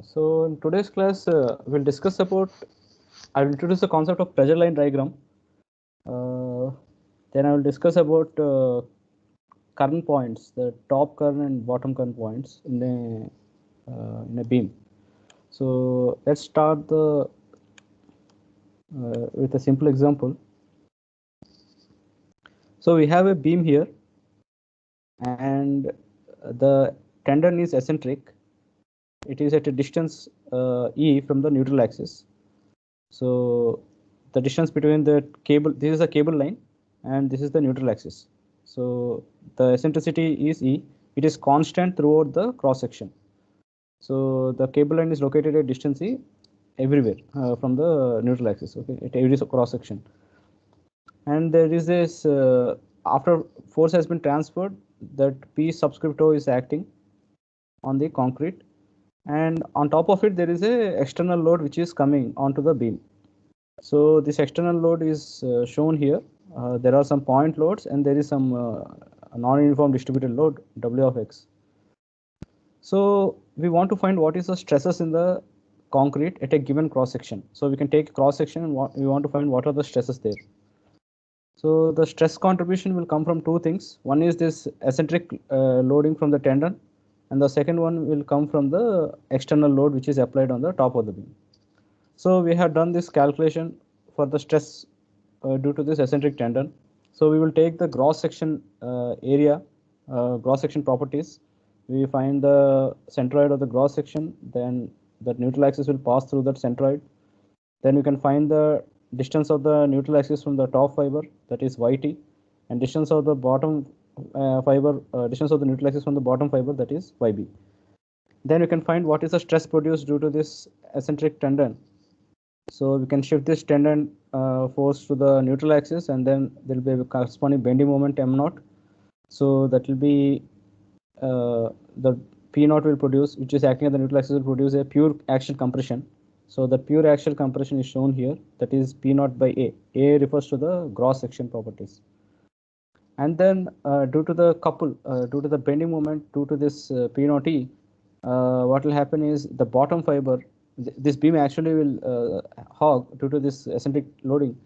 So in today's class, we'll discuss about. I'll introduce the concept of pressure line diagram. Uh, then I will discuss about current points, the top current and bottom current points in a beam. So let's start with a simple example. So we have a beam here, and the tendon is eccentric. It is at a distance e from the neutral axis. So the distance between the cable, this is a cable line, and this is the neutral axis. So the eccentricity is E. It is constant throughout the cross section. So the cable line is located at distance E everywhere from the neutral axis. Okay, at every cross section. And there is this after force has been transferred, that P subscript O is acting on the concrete, and on top of it there is a external load which is coming onto the beam. So this external load is shown here. There are some point loads and there is some non-uniform distributed load W of x. So we want to find what is the stresses in the concrete at a given cross section. So we can take cross section and we want to find what are the stresses there. So the stress contribution will come from two things. One is this eccentric loading from the tendon, and the second one will come from the external load which is applied on the top of the beam. So we have done this calculation for the stress due to this eccentric tendon. So we will take the cross section area, cross section properties. We find the centroid of the cross section, then the neutral axis will pass through that centroid. Then you can find the distance of the neutral axis from the top fiber, that is yt, and distance of the bottom distance of the neutral axis from the bottom fiber, that is yb. Then you can find what is the stress produced due to this eccentric tendon. So we can shift this tendon force to the neutral axis, and then there will be a corresponding bending moment m0. So that will be the p0 will produce, which is acting at the neutral axis, will produce a pure axial compression. So the pure axial compression is shown here, that is p0 by a. A refers to the cross section properties. And then due to the couple, due to the bending moment, due to this p0t, what will happen is the bottom fiber, this beam actually will hog due to this eccentric loading,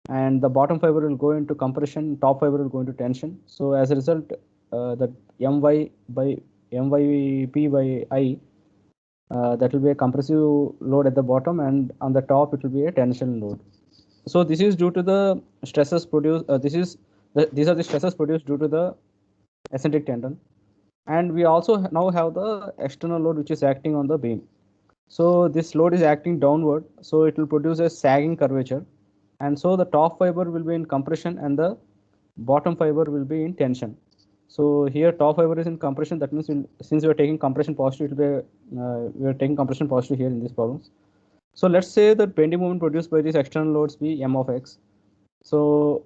and the bottom fiber will go into compression, top fiber will go into tension. So as a result, the my by myp by I, that will be a compressive load at the bottom, and on the top it will be a tension load. So this is due to the stresses produced. These are the stresses produced due to the eccentric tendon, and we also now have the external load which is acting on the beam. So this load is acting downward, so it will produce a sagging curvature, and so the top fiber will be in compression and the bottom fiber will be in tension. So here top fiber is in compression. That means since we are taking compression positive, it will be we are taking compression positive here in these problems. So let's say that bending moment produced by these external loads be m of x. So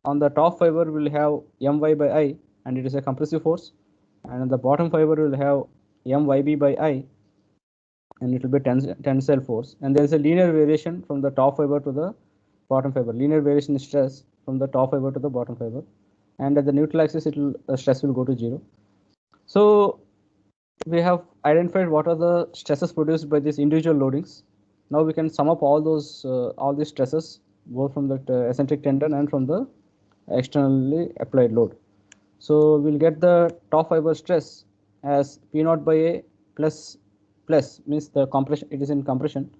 on the top fiber we'll have my by I, and it is a compressive force, and on the bottom fiber we'll have myb by I, and it will be tensile force. And there is a linear variation from the top fiber to the bottom fiber. Linear variation in stress from the top fiber to the bottom fiber, and at the neutral axis, stress will go to 0. So we have identified what are the stresses produced by these individual loadings. Now we can sum up all these stresses, both from the eccentric tendon and from the externally applied load. So we'll get the top fiber stress as P0 by A plus means the compression, it is in compression.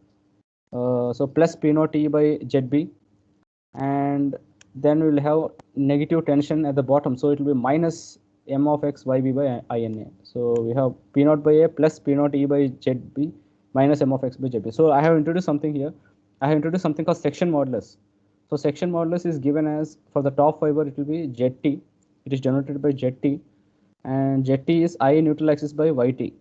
So plus P0 E by ZB, and then we'll have negative tension at the bottom. So it will be minus m of x yb by INA. So we have P0 by A plus P0 E by ZB minus m of x by ZB. So I have introduced something here. I have introduced something called section modulus. So section modulus is given as, for the top fiber it will be ZT. It is denoted by ZT, and ZT is I neutral axis by YT.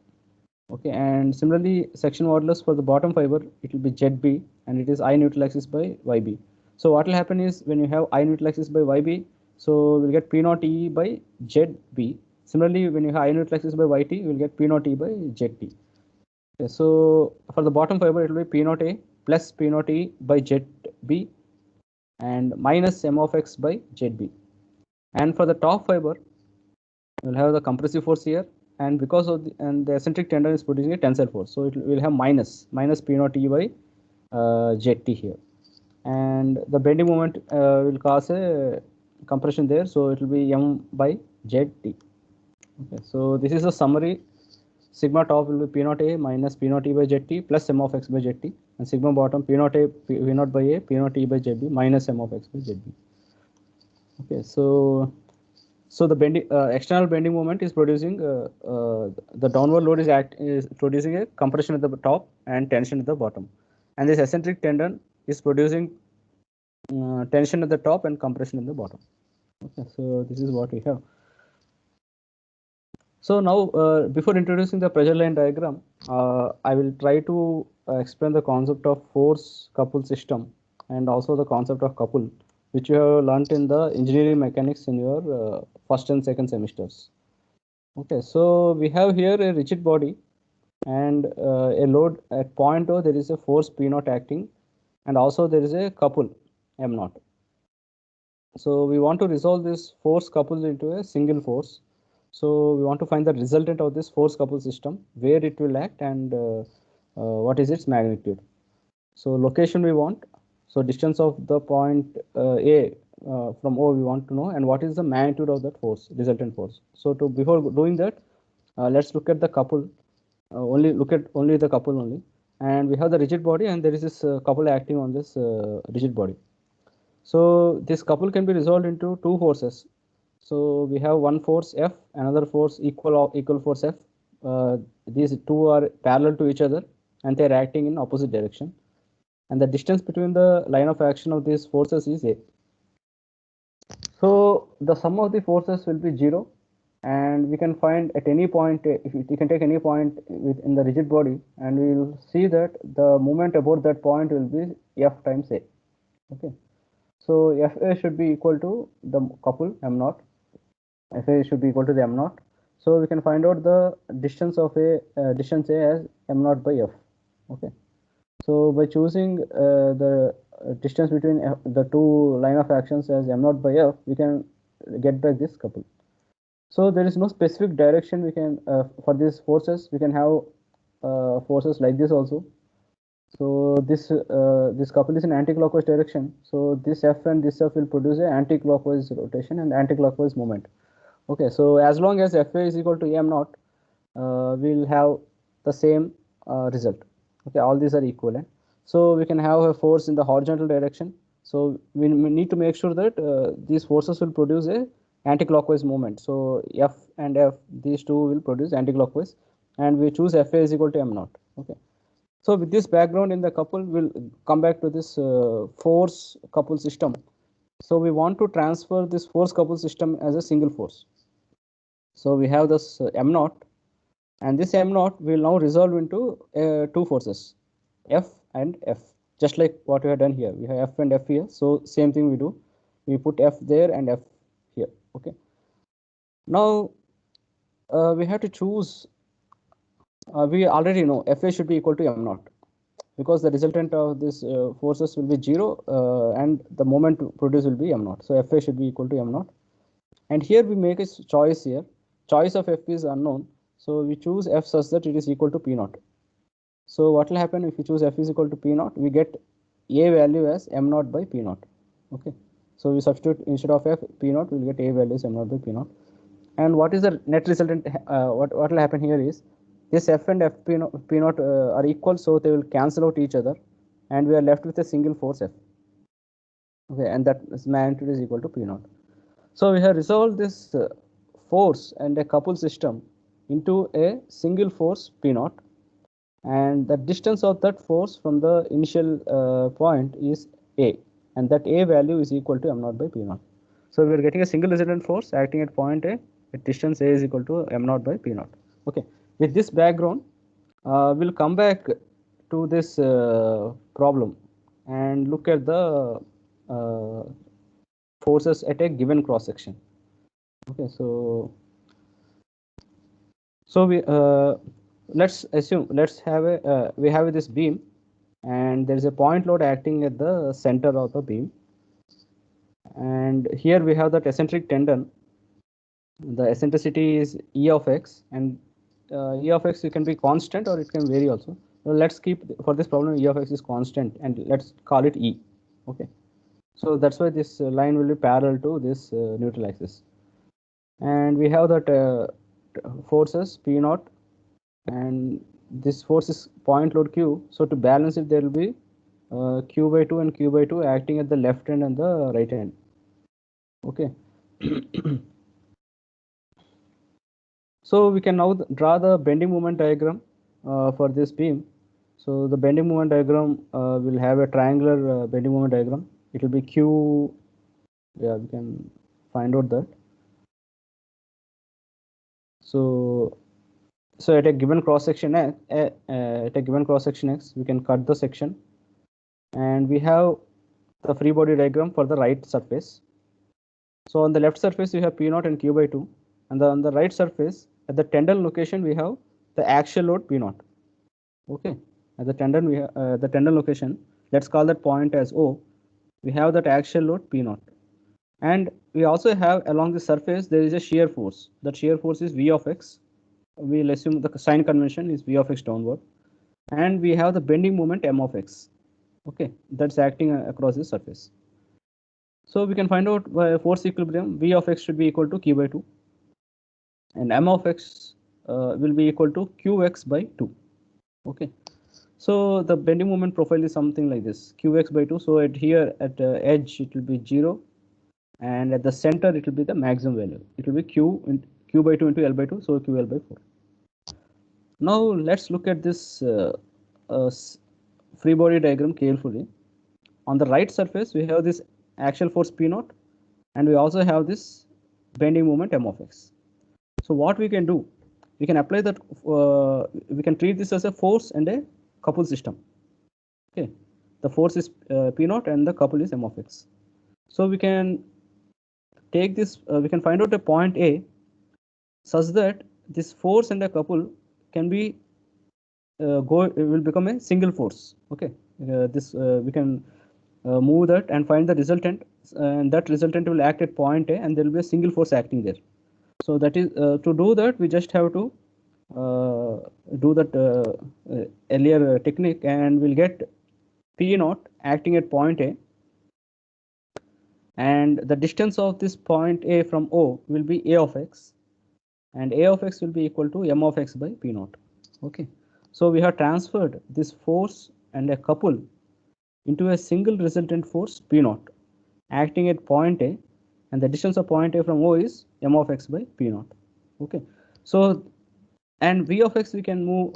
Okay, and similarly section modulus for the bottom fiber, it will be ZB, and it is I neutral axis by YB. So what will happen is when you have I neutral axis by YB, so we'll get P0 E by ZB. Similarly, when you have I neutral axis by YT, we'll get P0 E by ZT. Okay, so for the bottom fiber, it will be P0 A plus P0 E by ZB and minus m of x by ZB. And for the top fiber, we'll have the compressive force here, and because of the eccentric tendon is producing a tensile force, so it will have minus P naught E by ZT here, and the bending moment will cause a compression there, so it will be M by ZT. Okay, so this is a summary. Sigma top will be P naught A minus P naught E by ZT plus M of X by ZT, and sigma bottom P naught A V naught by A P naught E by ZB minus M of X by ZB. Okay, so the bending external bending moment is producing the downward load is producing a compression at the top and tension at the bottom, and this eccentric tendon is producing tension at the top and compression at the bottom. Okay, so this is what we have. So now, before introducing the pressure line diagram, I will try to explain the concept of force couple system and also the concept of couple, which you have learnt in the engineering mechanics in your first and second semesters. Okay, so we have here a rigid body and a load at point O. There is a force P naught acting, and also there is a couple M naught. So we want to resolve this force couple into a single force. So we want to find the resultant of this force couple system, where it will act, and what is its magnitude. So location we want. So distance of the point A from O we want to know, and what is the magnitude of that force, resultant force. So before doing that, let's look at the couple. Look at the couple only, and we have the rigid body, and there is this couple acting on this rigid body. So this couple can be resolved into two forces. So we have one force F, another force equal force F. These two are parallel to each other, and they are acting in opposite direction. And the distance between the line of action of these forces is A. So the sum of the forces will be 0, and we can find at any point, if we can take any point in the rigid body, and we will see that the moment about that point will be F times A. Okay. So Fa should be equal to the couple M naught. Fa should be equal to the M naught. So we can find out the distance of distance A as M naught by F. Okay. So by choosing the distance between the two line of actions as M naught by F, we can get back this couple. So there is no specific direction we can for these forces. We can have forces like this also. So this couple is in anti-clockwise direction. So this F and this F will produce an anti-clockwise rotation and anti-clockwise moment. Okay, so as long as Fa is equal to M naught, we'll have the same result. Okay, all these are equivalent. So we can have a force in the horizontal direction. So we need to make sure that these forces will produce a anti-clockwise moment. So F and F, these two will produce anti-clockwise, and we choose Fa is equal to M naught. Okay. So with this background in the couple, we'll come back to this force couple system. So we want to transfer this force couple system as a single force. So we have this M naught, and this M naught will now resolve into two forces, F and F, just like what we have done here. We have F and F here. So same thing we do. We put F there and F here. Okay. Now we have to choose. We already know Fa should be equal to M naught, because the resultant of this forces will be 0, and the moment produced will be M naught. So Fa should be equal to M naught. And here we make a choice here. Choice of F is unknown. So we choose F such that it is equal to P naught. So what will happen if we choose F is equal to P naught? We get A value as M naught by P naught. Okay. So we substitute instead of F, P naught, we'll get A value as M naught by P naught. And what is the net resultant? What will happen here is, this F and F P naught are equal, so they will cancel out each other, and we are left with a single force F. Okay, and that magnitude is equal to P naught. So we have resolved this force and a couple system into a single force P naught, and the distance of that force from the initial point is A, and that A value is equal to M naught by P naught. So we are getting a single resultant force acting at point A, at distance A is equal to M naught by P naught. Okay, with this background, we'll come back to this problem and look at the forces at a given cross section. Okay, so we let's have we have this beam, and there is a point load acting at the center of the beam, and here we have that eccentric tendon. The eccentricity is E of X, and E of x can be constant or it can vary also. So let's keep for this problem E of x is constant and let's call it E. Okay. So that's why this line will be parallel to this neutral axis. And we have that forces P naught, and this force is point load Q. So to balance it, there will be Q by 2 and Q by 2 acting at the left hand and the right hand. Okay. So we can now draw the bending moment diagram for this beam. So the bending moment diagram will have a triangular bending moment diagram. It will be Q. Yeah, we can find out that. So at a given cross section X, we can cut the section, and we have the free body diagram for the right surface. So on the left surface we have P naught and Q by 2, and on the right surface at the tendon location we have the axial load P naught. Okay, at the tendon we have the tendon location. Let's call that point as O. We have that axial load P naught, and we also have along the surface there is a shear force. That shear force is V of x. We'll assume the sign convention is V of x downward, and we have the bending moment M of x. Okay, that's acting across the surface. So we can find out by force equilibrium V of x should be equal to Q by 2, and M of x will be equal to Qx by 2. Okay, so the bending moment profile is something like this: Qx by 2. So at here at the edge it will be 0, and at the center it will be the maximum value. It will be Q by 2 into L by 2, so QL by 4. Now let's look at this free body diagram carefully. On the right surface we have this axial force P naught, and we also have this bending moment M of x. So what we can do, we can apply that, we can treat this as a force and a couple system. Okay, the force is P naught and the couple is M of x. So we can take this, we can find out a point A such that this force and a couple can be will become a single force. Okay, this we can move that and find the resultant, and that resultant will act at point A, and there will be a single force acting there. So that is to do that we just have to do that earlier technique, and we'll get P naught acting at point A, and the distance of this point A from O will be A of x, and A of x will be equal to M of x by P naught. Okay, so we have transferred this force and a couple into a single resultant force P naught acting at point A, and the distance of point A from O is M of x by P naught. Okay, so and V of x we can move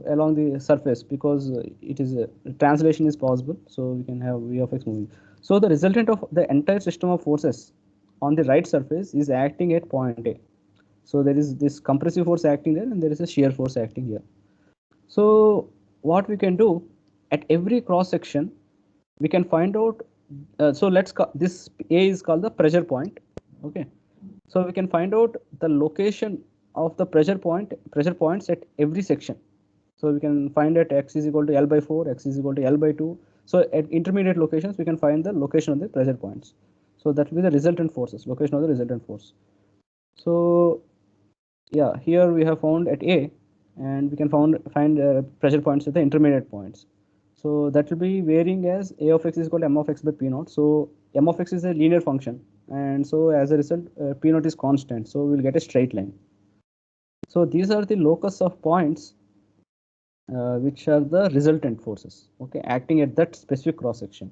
along the surface because it is translation is possible, so we can have V of x moving. So the resultant of the entire system of forces on the right surface is acting at point A. So there is this compressive force acting there, and there is a shear force acting here. So what we can do at every cross section, we can find out. So let's call this A is called the pressure point. Okay, so we can find out the location of the pressure points at every section. So we can find that x is equal to L by 4, x is equal to L by 2. So at intermediate locations, we can find the location of the pressure points. So that will be the resultant forces, location of the resultant force. So yeah, here we have found at A, and we can find pressure points at the intermediate points. So that will be varying as A of x is equal to M of x by P naught. So M of x is a linear function, and so as a result P naught is constant, so we'll get a straight line. So these are the locus of points which are the resultant forces, okay, acting at that specific cross section.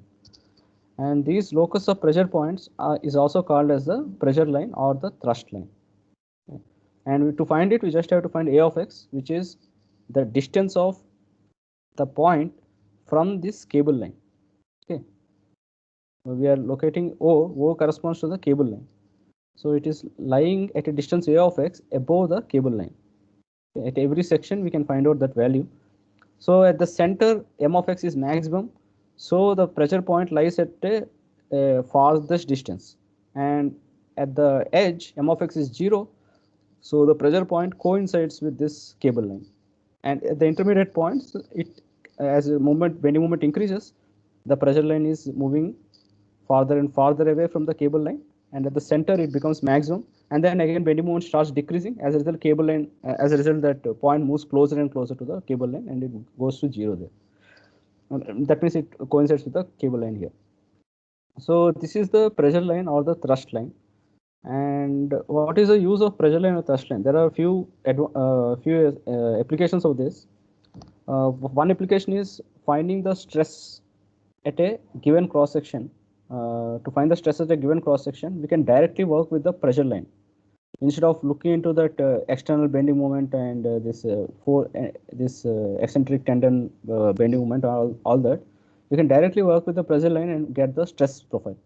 And these locus of pressure points is also called as the pressure line or the thrust line. Okay. And to find it, we just have to find A of x, which is the distance of the point from this cable line. Okay, so we are locating O corresponds to the cable line, so it is lying at a distance A of x above the cable line. Okay. At every section we can find out that value. So at the center M of x is maximum, so the pressure point lies at a farthest distance, and at the edge M of x is 0, so the pressure point coincides with this cable line. And at the intermediate points, it as a bending moment increases, the pressure line is moving farther and farther away from the cable line, and at the center it becomes maximum, And then again bending moment starts decreasing. As a result, cable line, as a result, that point moves closer and closer to the cable line, and it goes to 0 there. That means it coincides with the cable line here. So this is the pressure line or the thrust line. And what is the use of pressure line or thrust line? There are a few applications of this. One application is finding the stress at a given cross section. To find the stress at a given cross section, we can directly work with the pressure line instead of looking into that external bending moment and this eccentric tendon bending moment, all that. You can directly work with the pressure line and get the stress profile.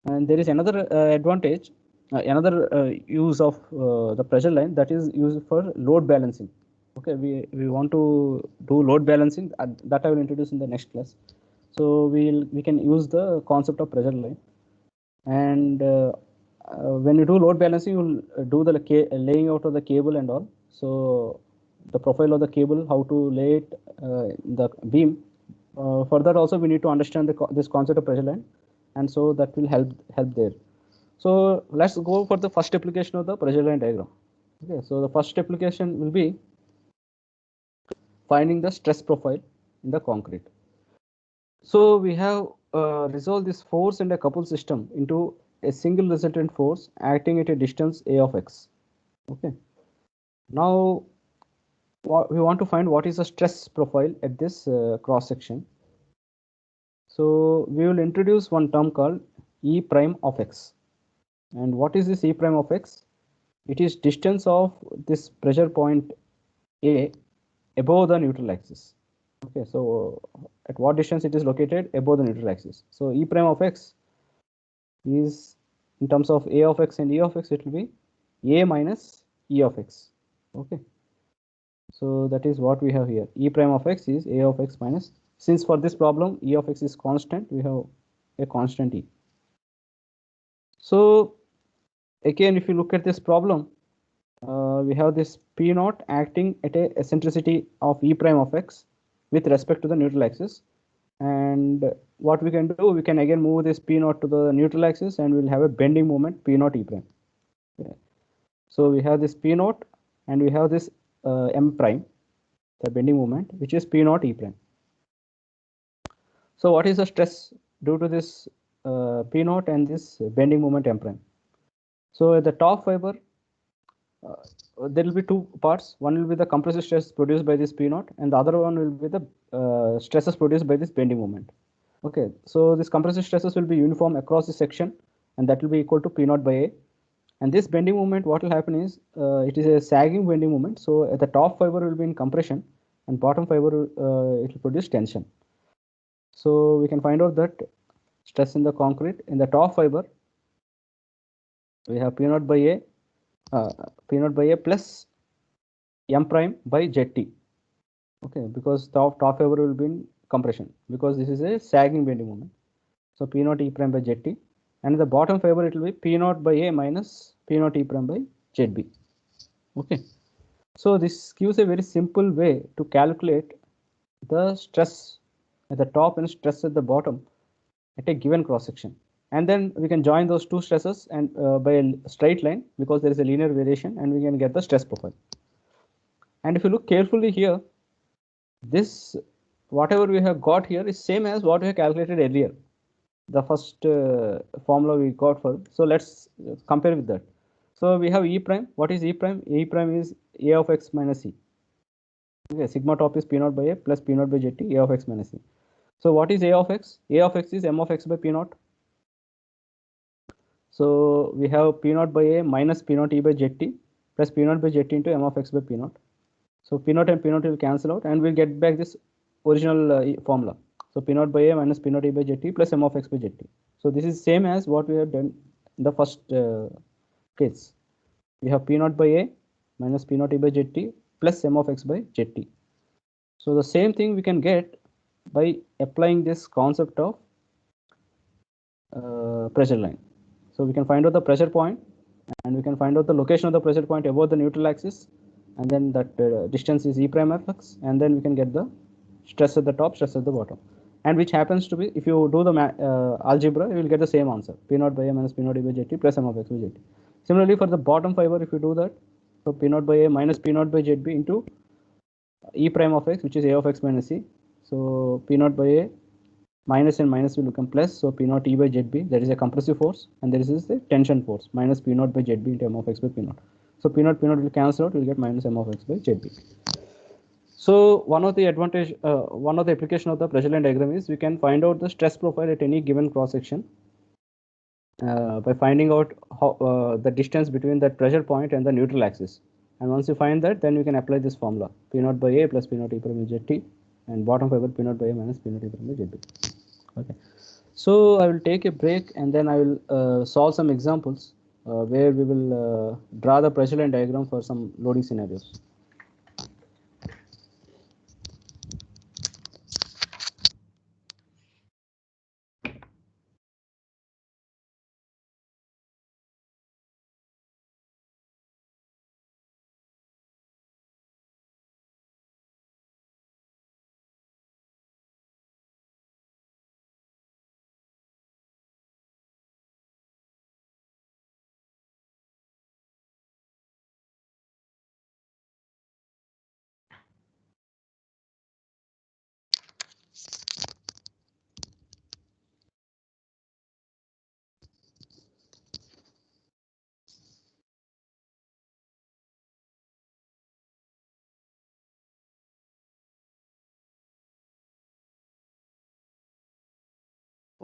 And there is another advantage, another use of the pressure line, that is used for load balancing. Okay, we want to do load balancing, that I will introduce in the next class. So we can use the concept of pressure line. And when you do load balancing, you will do the laying out of the cable and all. So the profile of the cable, how to lay it, the beam. For that also we need to understand this concept of pressure line, and so that will help there. So let's go for the first application of the pressure line diagram. Okay, so the first application will be finding the stress profile in the concrete. So we have resolved this force and a couple system into a single resultant force acting at a distance a of x. Okay. Now we want to find what is the stress profile at this cross section. So we will introduce one term called E prime of x. And what is this E prime of x? It is distance of this pressure point A above the neutral axis. Okay, so at what distance it is located? Above the neutral axis. So E prime of x is, in terms of A of x and E of x, it will be A minus E of x. Okay. So that is what we have here. E prime of x is A of x minus, since for this problem E of x is constant, we have a constant E. So again, if you look at this problem, we have this P naught acting at a eccentricity of E prime of x with respect to the neutral axis. And what we can do, we can again move this P naught to the neutral axis, and we'll have a bending moment P naught E prime. Okay. So we have this P naught, and we have this M prime, the bending moment, which is P naught E prime. So what is the stress due to this P naught and this bending moment M prime? So at the top fiber, there will be two parts. One will be the compressive stress produced by this P naught, and the other one will be the stresses produced by this bending moment. Okay, so this compressive stresses will be uniform across the section, and that will be equal to P naught by A. And this bending moment, what will happen is, it is a sagging bending moment. So at the top fiber will be in compression, and bottom fiber it will produce tension. So we can find out that stress in the concrete in the top fiber, we have P naught by A plus M prime by ZT. Okay, because top fiber will be in compression, because this is a sagging bending moment. So P naught E prime by ZT, and the bottom fiber it will be P naught by A minus P naught E prime by ZB. Okay, so this gives a very simple way to calculate the stress at the top and stress at the bottom at a given cross section. And then we can join those two stresses and by a straight line, because there is a linear variation, and we can get the stress profile. And if you look carefully here, this whatever we have got here is same as what we have calculated earlier, the first formula we got for. So let's compare with that. So we have E prime. What is E prime? E prime is A of x minus E. Okay, sigma top is P naught by A plus P naught by ZT, A of x minus E. So what is A of x? A of x is M of x by P naught. So we have P naught by A minus P naught E by ZT plus P naught by ZT into M of x by P naught. So P naught and P naught will cancel out, and we'll get back this original formula. So P naught by A minus P naught E by ZT plus M of x by ZT. So this is same as what we have done in the first case. We have P naught by A minus P naught E by ZT plus M of x by ZT. So the same thing we can get by applying this concept of pressure line. So we can find out the pressure point, and we can find out the location of the pressure point above the neutral axis, and then that distance is E prime of x, and then we can get the stress at the top, stress at the bottom, and which happens to be, if you do the algebra, you will get the same answer, P naught by A minus P naught E by ZT plus M of x by ZT. Similarly, for the bottom fiber, if you do that, so P naught by A minus P naught by ZB into E prime of X, which is A of X minus C. So P naught by A minus and minus will become plus. So P naught E by ZB, that is a compressive force, and there is the tension force, minus P naught by ZB into M of X by P naught. So P naught will cancel out, we'll get minus M of X by ZB. So one of the application of the pressure line diagram is we can find out the stress profile at any given cross section by finding out how, the distance between that pressure point and the neutral axis. And once you find that, then you can apply this formula: P naught by A plus P naught E prime by ZT, and bottom fiber P naught by A minus P naught E prime by ZB. Okay. So I will take a break, and then I will solve some examples where we will draw the pressure line diagram for some loading scenarios.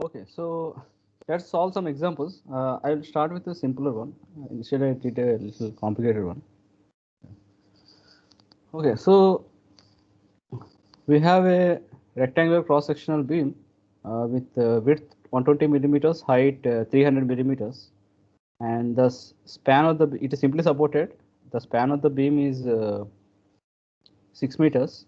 Okay, so let's solve some examples. I will start with a simpler one. Instead, I did a little complicated one. Okay, so we have a rectangular cross-sectional beam with width 120 millimeters, height 300 millimeters, and the span of it is simply supported. The span of the beam is 6 meters,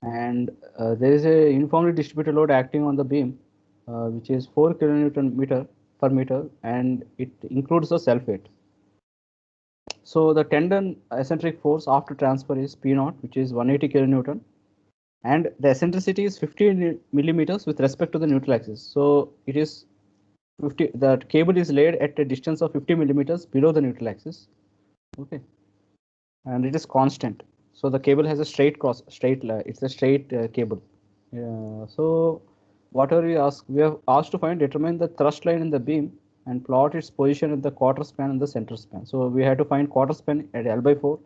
and there is a uniformly distributed load acting on the beam, which is 4 kilonewton per meter, and it includes the self weight. So the tendon eccentric force after transfer is P naught, which is 180 kilonewton, and the eccentricity is 50 millimeters with respect to the neutral axis. So it is 50. The cable is laid at a distance of 50 millimeters below the neutral axis. Okay, and it is constant. So the cable has a it's a straight cable. So whatever we have asked to determine the thrust line in the beam and plot its position at the quarter span and the center span. So we have to find quarter span at L by 4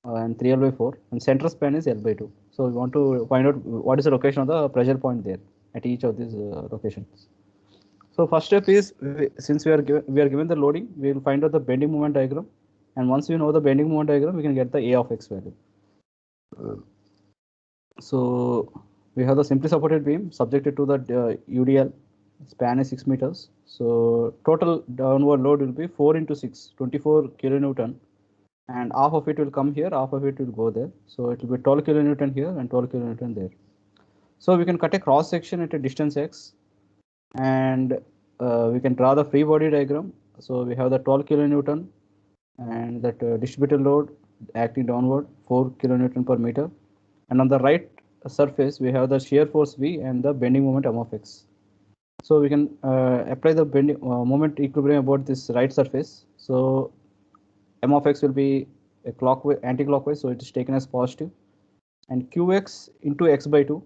and 3L by 4, and center span is L by 2. So we want to find out what is the location of the pressure point there at each of these locations. So first step is, since we are given the loading, we will find out the bending moment diagram, and once we know the bending moment diagram, we can get the A of X value. So we have the simply supported beam subjected to the UDL, span is 6 meters. So total downward load will be 4 into 6, 24 kilonewton, and half of it will come here, half of it will go there. So it will be 12 kilonewton here and 12 kilonewton there. So we can cut a cross section at a distance x, and we can draw the free body diagram. So we have the 12 kilonewton and that distributed load acting downward 4 kilonewton per meter, and on the right surface we have the shear force V and the bending moment M of X. So we can apply the bending moment equilibrium about this right surface. So M of X will be a clockwise, anti-clockwise, so it is taken as positive, and Qx into x by 2.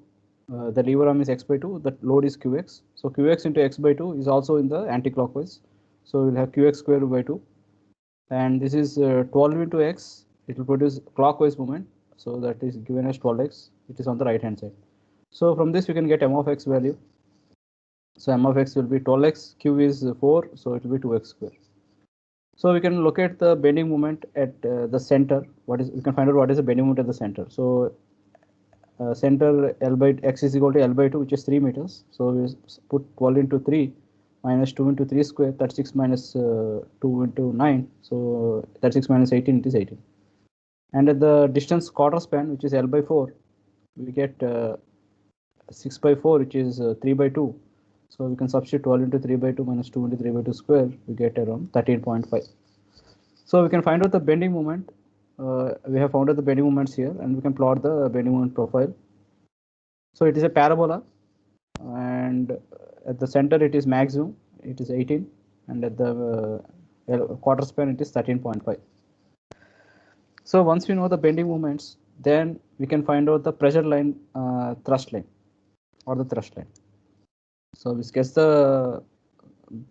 The lever arm is x by 2, the load is Qx. So Qx into x by 2 is also in the anti-clockwise. So we'll have Qx square by 2. And this is 12 into x, it will produce clockwise moment. So that is given as 12x, it is on the right hand side. So from this we can get M of X value. So M of X will be 12x, Q is 4, so it will be 2x square. So we can locate the bending moment at the center. We can find out what is the bending moment at the center. So center L by X is equal to L by 2, which is 3 meters. So we put 12 into 3 minus 2 into 3 square, 36 minus 2 into 9. So 36 minus 18, it is 18. And at the distance quarter span, which is L by 4, we get 6 by 4, which is 3 by 2. So we can substitute 12 into 3 by 2 minus 2 into 3 by 2 square, we get around 13.5. So we can find out the bending moment. We have found out the bending moments here, and we can plot the bending moment profile. So it is a parabola, and at the center it is maximum, it is 18, and at the quarter span it is 13.5. So once we know the bending moments, then we can find out the pressure line, thrust line, or the thrust line. So we sketch the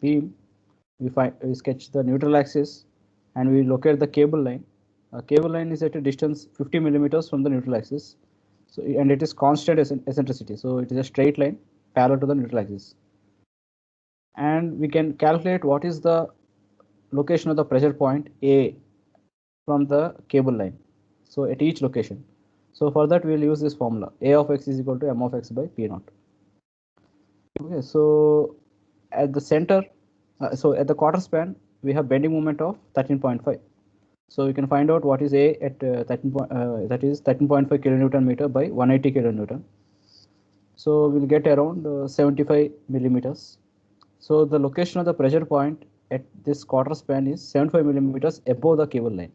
beam, we sketch the neutral axis, and we locate the cable line. Cable line is at a distance 50 millimeters from the neutral axis. So and it is constant eccentricity. So it is a straight line parallel to the neutral axis. And we can calculate what is the location of the pressure point A from the cable line. So at each location. So for that we will use this formula. A of x is equal to m of x by p naught. Okay, so at the center, so at the quarter span, we have bending moment of 13.5. So we can find out what is A at that is 13.5 kilonewton meter by 180 kilonewton. So we'll get around 75 millimeters. So the location of the pressure point at this quarter span is 75 millimeters above the cable line.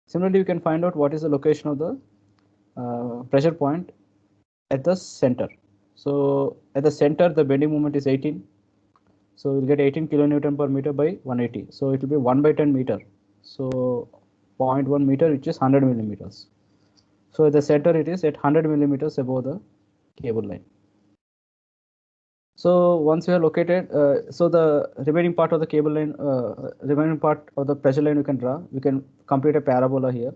Similarly, we can find out what is the location of the pressure point at the center. So at the center, the bending moment is 18. So we'll get 18 kilonewton per meter by 180. So it will be 1 by 10 meter. So 0.1 meter, which is 100 millimeters. So at the center, it is at 100 millimeters above the cable line. So once we are located, so the remaining part of the cable line, remaining part of the pressure line we can draw. We can complete a parabola here.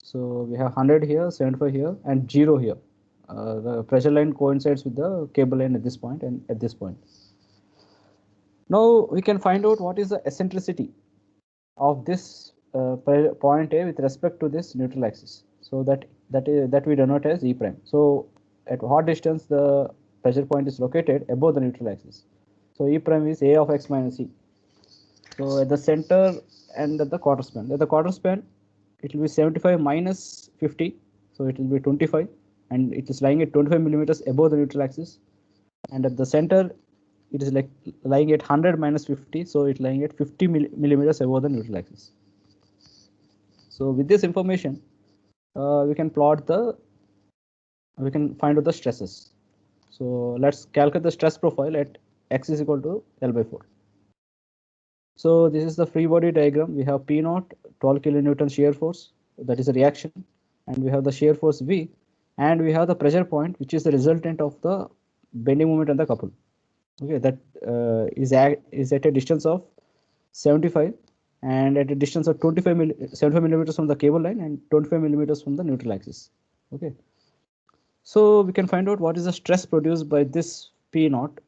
So we have 100 here, 75 here, and 0 here. The pressure line coincides with the cable line at this point and at this point. Now we can find out what is the eccentricity of this point A with respect to this neutral axis. So that we denote as E prime. So at what distance the pressure point is located above the neutral axis. So E prime is A of x minus E. So at the center and at the quarter span. At the quarter span, it will be 75 minus 50. So it will be 25, and it is lying at 25 millimeters above the neutral axis. And at the center, it is like lying at 100 minus 50. So it's lying at 50 millimeters above the neutral axis. So with this information, we can find out the stresses. So let's calculate the stress profile at x is equal to L by 4. So this is the free body diagram. We have P naught, 12 kilonewton shear force, that is a reaction, and we have the shear force V, and we have the pressure point, which is the resultant of the bending moment and the couple. Okay, that is at a distance of 75 and at a distance of 75 millimeters from the cable line and 25 millimeters from the neutral axis. Okay, so we can find out what is the stress produced by this P naught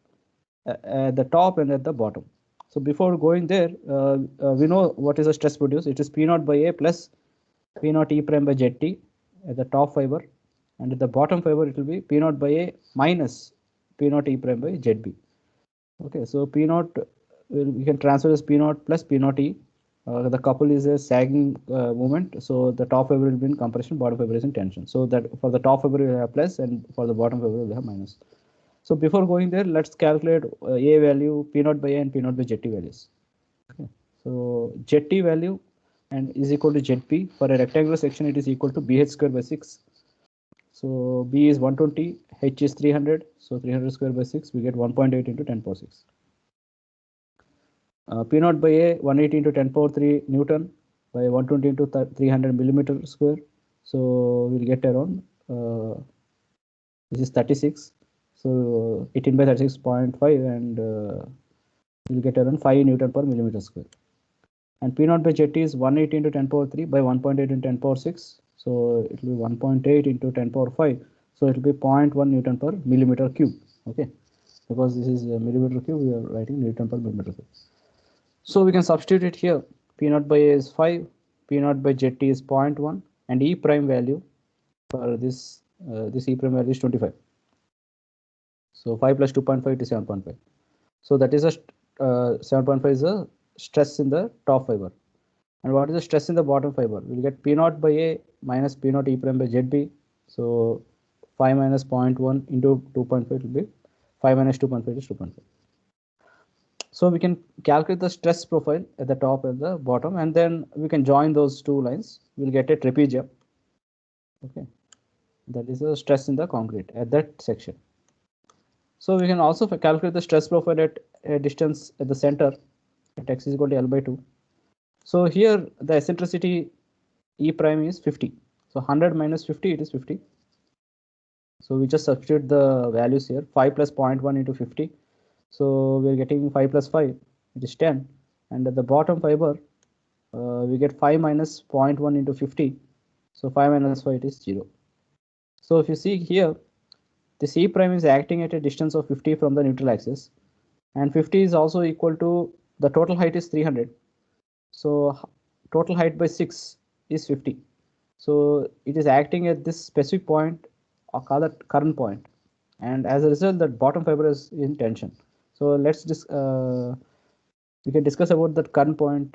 at the top and at the bottom. So before going there, we know what is the stress produced. It is P naught by A plus P naught E prime by ZT at the top fiber, and at the bottom fiber it will be P naught by A minus P naught E prime by ZB. Okay, so P naught we can transfer as P naught plus P naught E. The couple is a sagging moment, so the top fiber will be in compression, bottom fiber is in tension. So that for the top fiber we have plus, and for the bottom fiber we have minus. So before going there, let's calculate A value, P naught by A and P naught by ZT values. Okay. So ZT value and is equal to ZP. For a rectangular section, it is equal to BH square by 6. So B is 120, H is 300. So 300 square by 6, we get 1.8 into 10 power 6. P naught by A, 180 into 10 power 3 Newton by 120 into 300 millimeter square. So we'll get around, this is 36. So 18 by 36.5, and we'll get around 5 Newton per millimeter square. And P naught by ZT is 180 into 10 power 3 by 1.8 into 10 power 6. So it will be 1.8 into 10 power 5. So it will be 0.1 Newton per millimeter cube. Okay, because this is a millimeter cube, we are writing Newton per millimeter cube. So we can substitute it here. P naught by A is 5, P naught by ZT is 0.1, and E prime value for this E prime value is 25. So 5 plus 2.5 is 7.5. So that is a 7.5 is a stress in the top fiber. And what is the stress in the bottom fiber? We'll get P naught by A minus P naught E prime by ZB. So 5 minus 0.1 into 2.5 will be 5 minus 2.5 is 2.5. So we can calculate the stress profile at the top and the bottom, and then we can join those two lines. We'll get a trapezium. Okay, that is the stress in the concrete at that section. So we can also calculate the stress profile at a distance at the center. at x is equal to L by 2. So here the eccentricity E prime is 50. So 100 minus 50, it is 50. So we just substitute the values here, 5 plus 0.1 into 50. So we're getting 5 plus 5, it is 10. And at the bottom fiber, we get 5 minus 0.1 into 50. So 5 minus 5, it is 0. So if you see here, the C prime is acting at a distance of 50 from the neutral axis. And 50 is also equal to, the total height is 300. So total height by 6 is 50. So it is acting at this specific point, or call it current point. And as a result, the bottom fiber is in tension. So let's just, we can discuss about that current point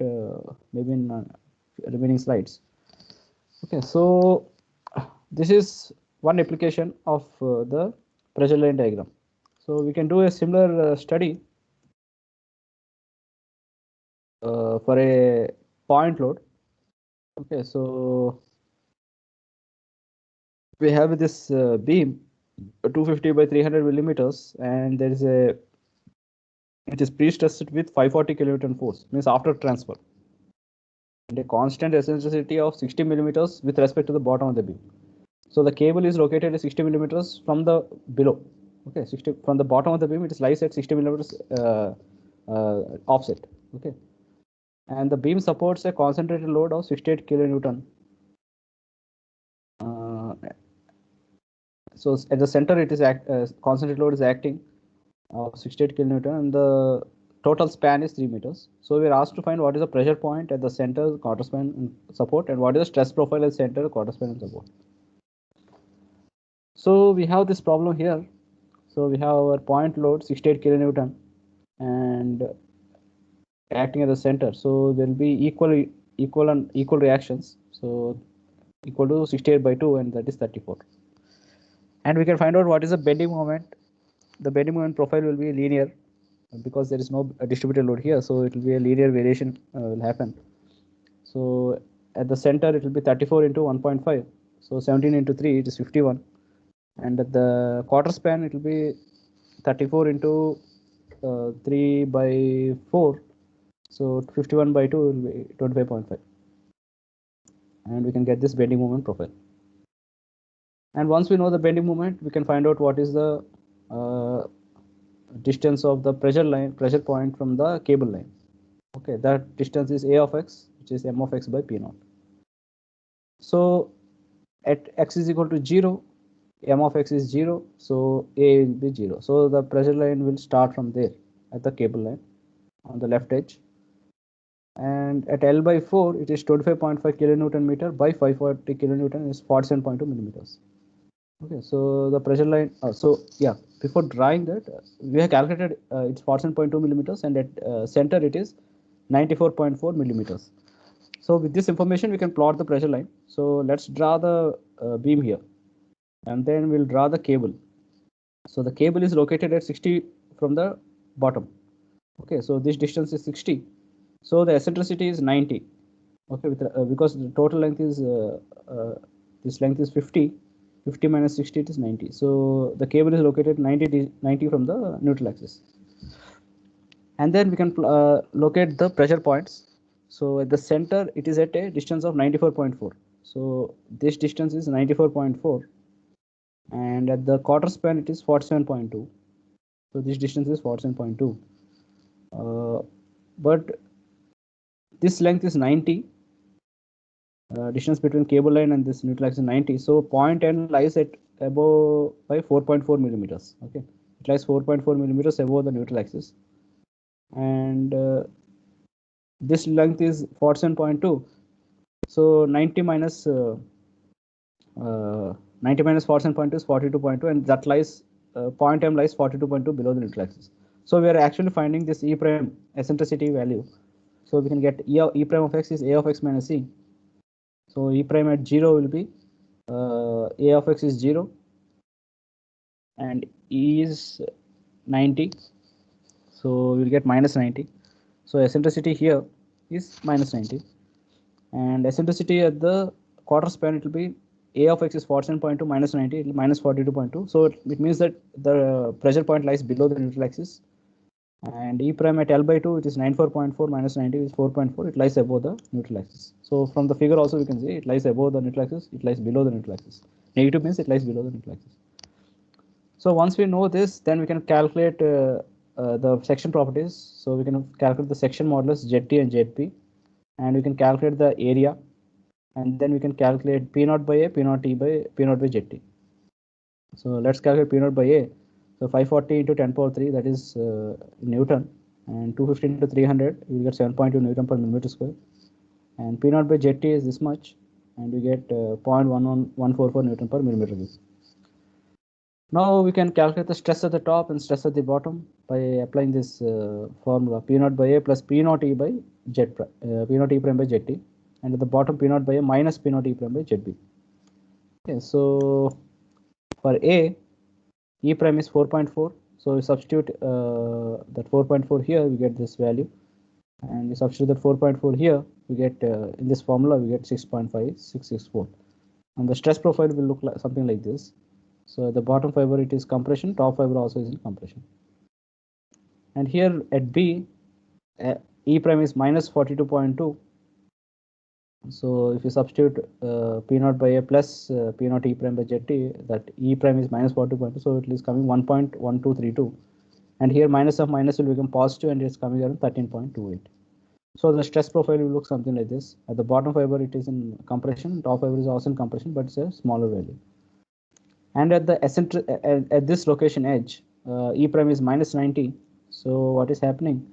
maybe in remaining slides. Okay, so this is one application of the pressure line diagram. So we can do a similar study for a point load. Okay, so we have this beam 250 by 300 millimeters, and there is a, it is pre-stressed with 540 kilonewton force, means after transfer, and a constant eccentricity of 60 millimeters with respect to the bottom of the beam. So the cable is located at 60 millimeters from the below. Okay, 60 from the bottom of the beam, it lies at 60 millimeters offset. Okay, and the beam supports a concentrated load of 68 kilonewton. So at the center, it is concentrated load is acting 68 kilonewton, and the total span is 3 meters. So we are asked to find what is the pressure point at the center, quarter span and support, and what is the stress profile at center, quarter span and support. So we have this problem here. So we have our point load 68 kilonewton and acting at the center. So there will be equal reactions. So equal to 68 by 2, and that is 34. And we can find out what is the bending moment. The bending moment profile will be linear because there is no distributed load here. So it will be a linear variation will happen. So at the center, it will be 34 into 1.5. So 17 into 3, it is 51. And at the quarter span, it will be 34 into 3 by 4. So 51 by 2 will be 25.5. And we can get this bending moment profile. And once we know the bending moment, we can find out what is the distance of the pressure point from the cable line. Okay, that distance is A of x, which is m of x by p naught. So at x is equal to 0, m of x is 0, so A will be 0. So the pressure line will start from there at the cable line on the left edge. And at L by 4, it is 25.5 kilonewton meter by 540 kilonewton is 47.2 millimeters. Okay, so the pressure line, so yeah, before drawing that, we have calculated it's 47.2 millimeters, and at center it is 94.4 millimeters. So with this information, we can plot the pressure line. So let's draw the beam here, and then we'll draw the cable. So the cable is located at 60 from the bottom. Okay, so this distance is 60. So the eccentricity is 90. Okay, because the total length is this length is 50. 50 minus 60, it is 90. So the cable is located 90 from the neutral axis. And then we can locate the pressure points. So at the center, it is at a distance of 94.4. So this distance is 94.4. And at the quarter span, it is 47.2. So this distance is 47.2. But this length is 90. Distance between cable line and this neutral axis is 90. So point N lies at above by 4.4 millimeters. Okay, it lies 4.4 millimeters above the neutral axis, and this length is 47.2. So 90 minus 47.2 is 42.2, and that lies point M lies 42.2 below the neutral axis. So we are actually finding this E prime eccentricity value. So we can get E prime of x is A of x minus C. So E prime at 0 will be A of x is 0 and E is 90. So we'll get minus 90. So eccentricity here is minus 90. And eccentricity at the quarter span, it will be A of x is 47.2 minus 90, it will minus 42.2. So it means that the pressure point lies below the neutral axis. And E prime at L by 2, it is 94.4 minus 90 is 4.4. It lies above the neutral axis. So from the figure also we can see it lies above the neutral axis. It lies below the neutral axis. Negative means it lies below the neutral axis. So once we know this, then we can calculate the section properties. So we can calculate the section modulus ZT and ZP, and we can calculate the area, and then we can calculate P naught by A, P naught T by P naught by ZT. So let's calculate P naught by A. So 540 into 10 power 3, that is Newton, and 250 into 300, you will get 7.2 Newton per millimeter square. And P naught by ZT is this much, and you get 0.11144 Newton per millimeter cube. Now we can calculate the stress at the top and stress at the bottom by applying this formula P naught by A plus P naught E by Z P naught E prime by ZT, and at the bottom P naught by A minus P naught E prime by ZB. Okay, so for A, E prime is 4.4. So we substitute that 4.4 here, we get this value, and we substitute that 4.4 here, we get in this formula we get 6.5664, and the stress profile will look like something like this. So at the bottom fiber it is compression, top fiber also is in compression. And here at B, E prime is minus 42.2. So if you substitute P naught by A plus P naught E prime by ZT, that E prime is minus 42.2, so it is coming 1.1232. And here minus of minus will become positive, and it's coming around 13.28. So the stress profile will look something like this. At the bottom fiber it is in compression, top fiber is also in compression, but it's a smaller value. And at the at this location edge, E prime is minus 90. So what is happening?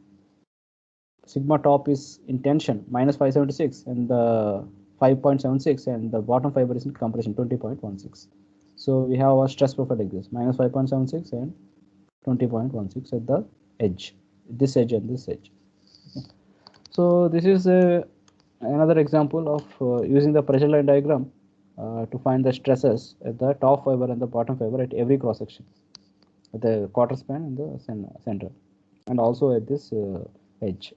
Sigma top is in tension, minus 576, and the 5.76, and the bottom fiber is in compression, 20.16. So we have a stress profile like this, minus 5.76 and 20.16 at the edge, this edge and this edge. Okay. So this is another example of using the pressure line diagram to find the stresses at the top fiber and the bottom fiber at every cross section, at the quarter span and the center, and also at this edge.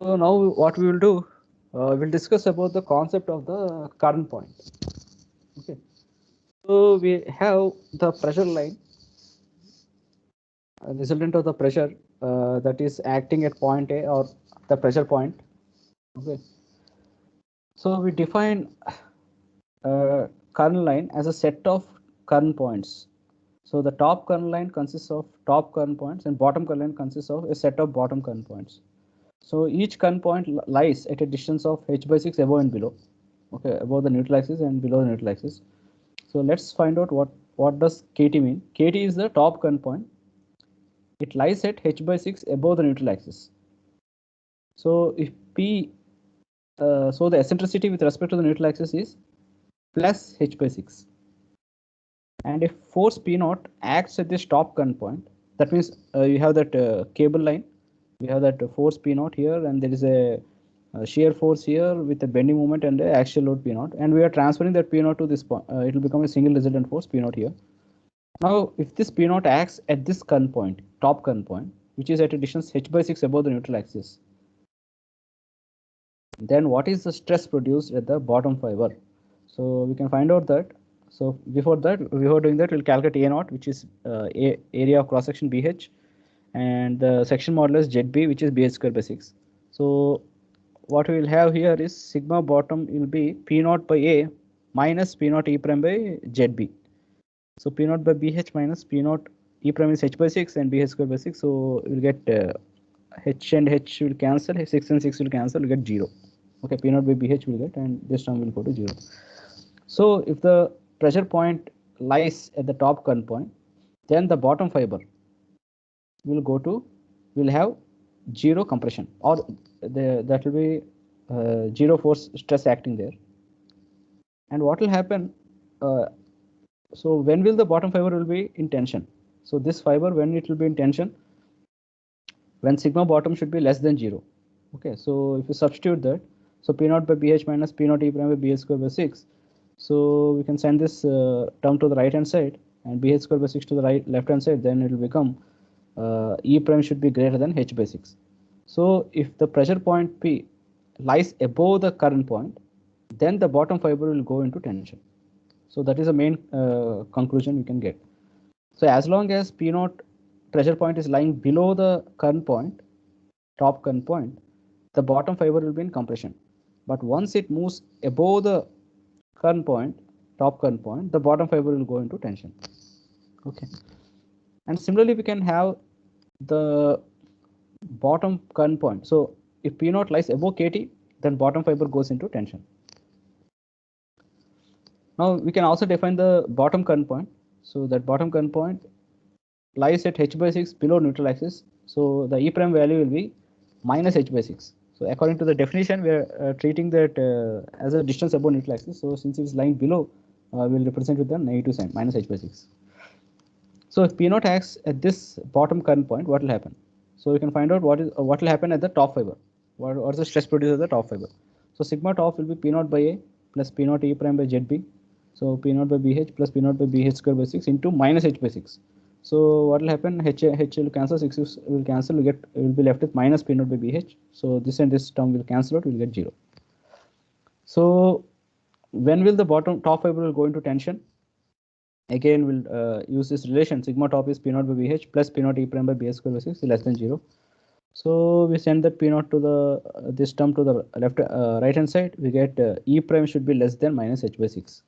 So now what we will do, we'll discuss about the concept of the current point. Okay. So we have the pressure line, resultant of the pressure that is acting at point A, or the pressure point. Okay. So we define current line as a set of current points. So the top current line consists of top current points, and bottom current line consists of a set of bottom current points. So each current point lies at a distance of h by 6 above and below, okay, above the neutral axis and below the neutral axis. So let's find out what does KT mean. KT is the top current point. It lies at h by 6 above the neutral axis. So if P, so the eccentricity with respect to the neutral axis is plus h by 6. And if force P naught acts at this top current point, that means you have that cable line, we have that force P naught here, and there is a shear force here with a bending moment and a axial load P naught, and we are transferring that P naught to this point. It will become a single resultant force P naught here. Now, if this P naught acts at this current point, top current point, which is at a distance h by 6 above the neutral axis, then what is the stress produced at the bottom fiber? So we can find out that. So before doing that, we'll calculate A naught, which is area of cross section BH, and the section modulus ZB, which is BH square by 6. So what we will have here is sigma bottom will be P naught by A minus P naught E prime by ZB. So P naught by BH minus P naught E prime is h by 6 and BH square by 6. So we'll get h and h will cancel, 6 and 6 will cancel, we'll get 0. Okay, P naught by BH will get, and this term will go to 0. So if the pressure point lies at the top current point, then the bottom fiber will have 0 compression, or that will be 0 force stress acting there. And what will happen? So when will the bottom fiber will be in tension? So this fiber, when it will be in tension, when sigma bottom should be less than 0. Okay, so if you substitute that, so P naught by BH minus P naught E prime by BH square by 6. So we can send this term to the right hand side, and BH square by 6 to the left hand side. Then it will become E prime should be greater than h by 6. So if the pressure point P lies above the current point, then the bottom fiber will go into tension. So that is the main conclusion we can get. So as long as P naught pressure point is lying below the current point, top current point, the bottom fiber will be in compression. But once it moves above the current point, top current point, the bottom fiber will go into tension. Okay. And similarly, we can have the bottom current point. So if P naught lies above KT, then bottom fiber goes into tension. Now we can also define the bottom current point. So that bottom current point lies at h/6 below neutral axis. So the E prime value will be minus h/6. So according to the definition, we are treating that as a distance above neutral axis. So since it is lying below, we'll represent with the negative sign, minus h/6. So if P naught acts at this bottom current point, what will happen? So we can find out what will happen at the top fiber. What is the stress produced at the top fiber? So sigma top will be P naught by A plus P naught E prime by ZB. So P naught by BH plus P naught by BH square by 6 into minus H by 6. So what will happen? H will cancel, 6 will cancel. We will be left with minus P naught by BH. So this and this term will cancel out. We'll get 0. So when will the top fiber will go into tension? Again, we'll use this relation. Sigma top is P naught by BH plus P naught E prime by BH square by 6 less than 0. So we send that P naught to the this term to the left right hand side. We get E prime should be less than minus H by 6.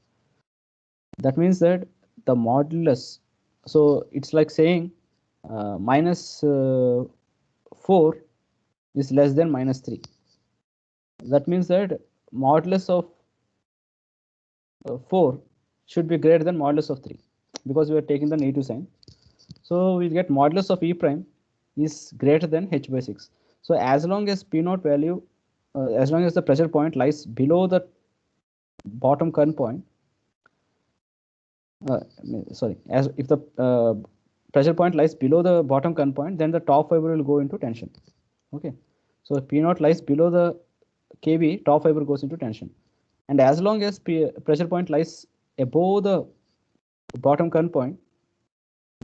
That means that the modulus. So it's like saying minus 4 is less than minus 3. That means that modulus of 4 should be greater than modulus of 3 because we are taking the negative sign. So we get modulus of E prime is greater than H by 6. So as long as P naught value, as long as the pressure point lies below the bottom current point, as if the pressure point lies below the bottom current point, then the top fiber will go into tension. Okay. So if P naught lies below the KB, top fiber goes into tension. And as long as pressure point lies above the bottom current point,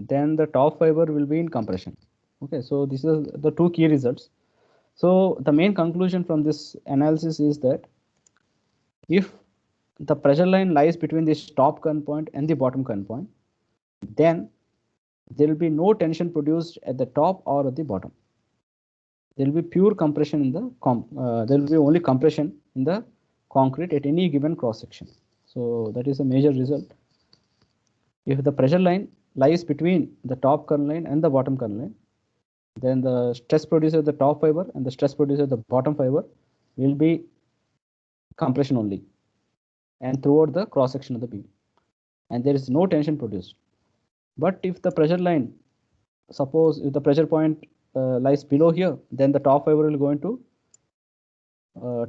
then the top fiber will be in compression. Okay, so this is the two key results. So the main conclusion from this analysis is that if the pressure line lies between this top current point and the bottom current point, then there will be no tension produced at the top or at the bottom. There will be pure compression in the there will be only compression in the concrete at any given cross section. So that is a major result. If the pressure line lies between the top current line and the bottom current line, then the stress produced at the top fiber and the stress produced at the bottom fiber will be compression only and throughout the cross section of the beam, and there is no tension produced. But if the pressure line, suppose if the pressure point lies below here, then the top fiber will go into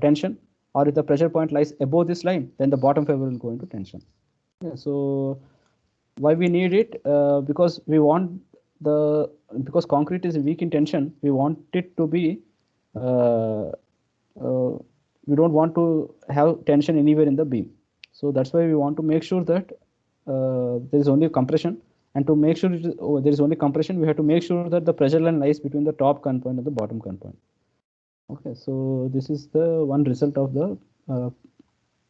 tension, or if the pressure point lies above this line, then the bottom fiber will go into tension. Yeah, so why we need it? Because we want because concrete is weak in tension, we want it to be we don't want to have tension anywhere in the beam. So that's why we want to make sure that there is only compression, and to make sure there is only compression, we have to make sure that the pressure line lies between the top current point and the bottom current point. Okay, so this is the one result of the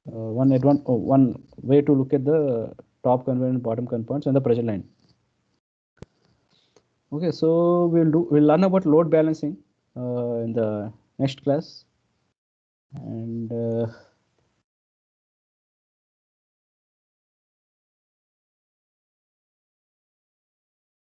one way to look at the top current and bottom current points and the pressure line. Okay, so we'll learn about load balancing in the next class, and